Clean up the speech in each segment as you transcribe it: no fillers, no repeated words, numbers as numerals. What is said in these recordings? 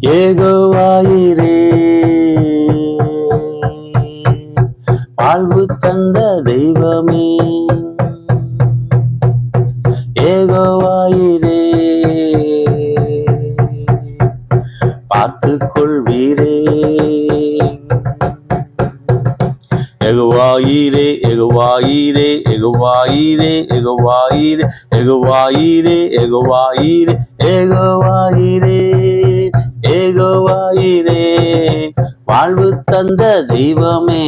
ஏகோவாயிரே வாழ்வு தந்த தெய்வமே, ஏகோவாயிரே பார்த்து கொள்வீரே. எகுவாயிரே எகுவாயிரே எகுவாயிரே எகுவாயிரே எகுவாயிரே எகுவாயிரே ஏகோவாயிரே ஏகோவாயிரே வாழ்வு தந்த தெய்வமே,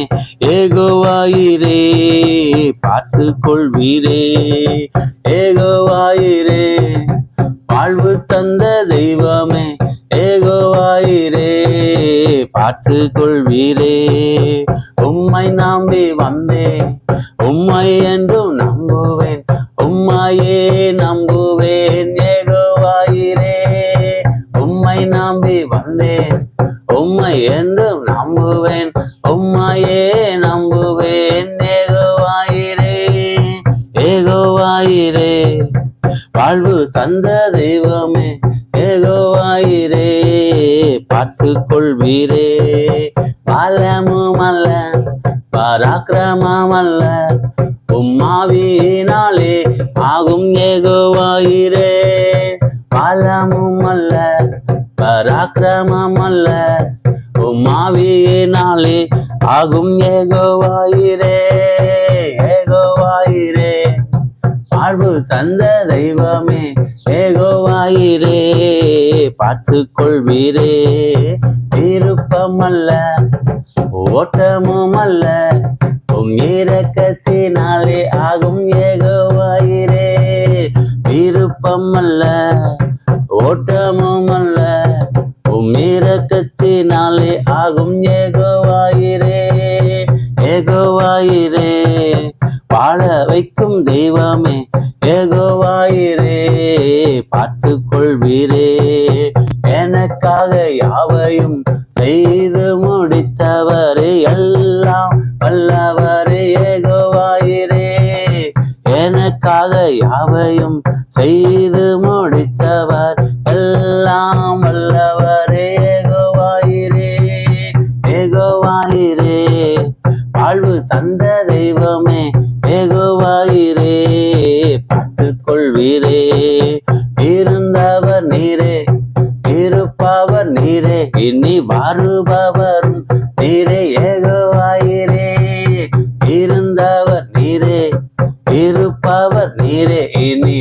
ஏகோவாயிரே பார்த்து கொள்வீரே. ஏகோவாயிரே வாழ்வு தந்த தெய்வமே, ஏகோவாயிரே பார்த்து கொள்வீரே. உம்மை நம்பி வந்தேன், உம்மை என்றும் நம்புவேன், உம்மையே நம்புவேன். ஏகோவாயிரே உம்மை நம்பி வந்தேன், உம்மை என்றும் நம்புவேன், உம்மையே நம்புவேன். ஏகோவாயிரே ஏகோவாயிரே வாழ்வு தந்த தெய்வமே, ஏகோவாயிரே பார்த்து கொள்வீரே. பலமும் அல்ல பராக்கிரமம் அல்ல உம்மாவியினாலே ஆகும். ஏகோவாயிரே பலமும் அல்ல பராக்கிரமம் அல்ல உம்மாவியினாலே ஆகும். ஏகோவாயிரே ஏகோவாயிரே வாழ்வு தந்த தெய்வமே, ஏகோவாயிரே பார்த்து கொள்வீரே. விருப்பம் அல்ல ஓட்டமும் அல்ல உம் இரக்கத்தினாலே ஆகும். ஏகோவாயிரே விருப்பம் அல்ல ஓட்டமும் அல்ல உம் இரக்கத்தினாலே ஆகும். ஏகோவாயிரே ஏகோவாயிரே வாழ வைக்கும் தெய்வமே, ஏகோவாயிரே பார்த்து கொள்வீரே. எனக்காக யாவையும் செய்து முடித்தவரே, எல்லாம் வல்லவரே. ஏகோவாயிரே எனக்காக யாவையும் செய்து முடித்தவர், எல்லாம் வல்லவரே. ஏகோவாயிரே ஏகோவாயிரே வாழ்வு தந்த தெய்வமே, ஏகோவாயிரே பார்த்து கொள்வீரே. இருந்தவர் நீரே இருப்பவர் நீரே இனி வருபவரும் நீரே. ஏகோவாயிரே இருந்தவர் நீரே இருப்பவர் நீரே இனி